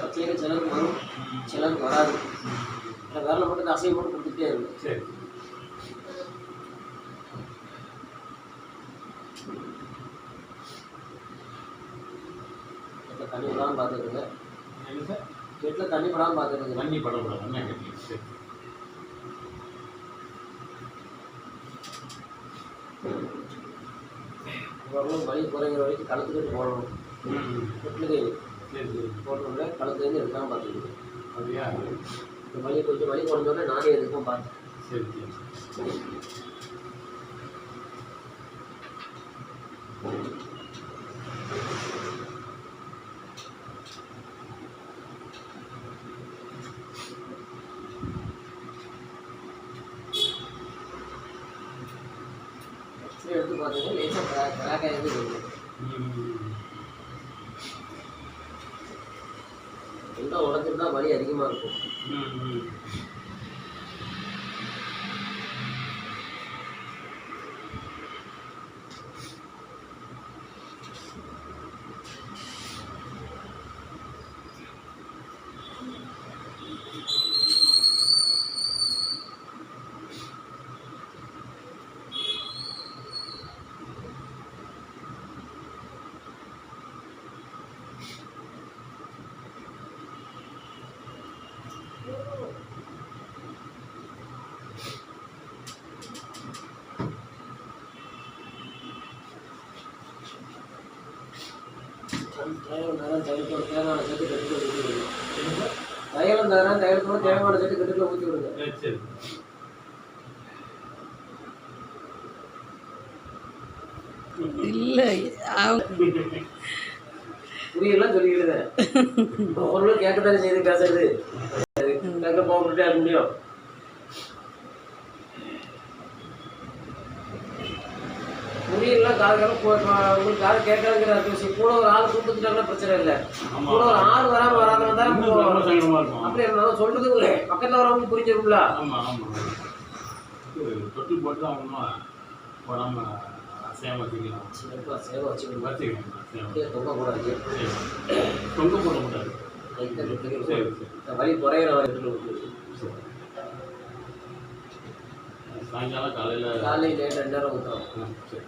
பச்சையாக சிலருக்கு வரும், சிலருக்கு வராது. விரலை மட்டும் அசைவு மட்டும் கொடுத்துட்டே இருக்கும். சரி. தண்ணி படாமல் பார்த்துருங்க. என்ன சார்? வீட்டில் தண்ணி படாமல் பார்த்துருங்க. தண்ணி படக்கூடாது. என்ன கேட்டீங்க? சரி. ஓரளவு வலி குறைங்கிற வரைக்கும் கழுத்துக்கிட்டு போடணும். வீட்டுக்கு போட்டோம்னா கழுத்துலேருந்து எடுக்காமல் பார்த்துக்கணும். அப்படியா? இந்த வலி கொஞ்சம் வலி குறைஞ்சோடனே நானே எதுக்கும் பார்த்தேன். சரி சரி. எடுத்து பார்த்தீங்கன்னா லேசாக கிராக் ஆகிட்டு இருக்கும். எந்த உடஞ்சிருந்தா வலி அதிகமாக இருக்கும். தைலத்தோட தேங்காய் சேர்த்து கட்டுக்குள்ள ஊற்றி விடுங்க. தைலம் தரேன், தைலத்தோட தேங்காய் சேர்த்து கட்டுக்குள்ள ஊற்றி விடுங்க. இல்லை புரியலாம் சொல்லிக்கிடுது. ஓரளவு கேட்கத்தானே செய்து பேசுறது. கேட்க போகட்டே இருக்க முடியும். புரியலாம் காலக்காலம் உங்களுக்கு யாரும் கேட்கறாங்கிற விஷயம். கூட ஒரு ஆள் கூப்பிட்டுட்டாங்கன்னா பிரச்சனை இல்லை. கூட ஒரு ஆள் வராமல் வராதவங்க தான் அப்படி இருந்தாலும் சொல்றது பக்கத்தில் வரவங்க புரிஞ்சிருக்கும்ல. தொட்டு போட்டு தான் போடாம சேவை வச்சுக்கலாம். சேவை வச்சுக்கணும். தொங்கக்கூடாது. தொங்க போடக்கூடாது. வலி குறையிற வரைக்கும் சாயங்காலம் காலையில் லேட் 2 நேரம் ஊற்றணும். சரி.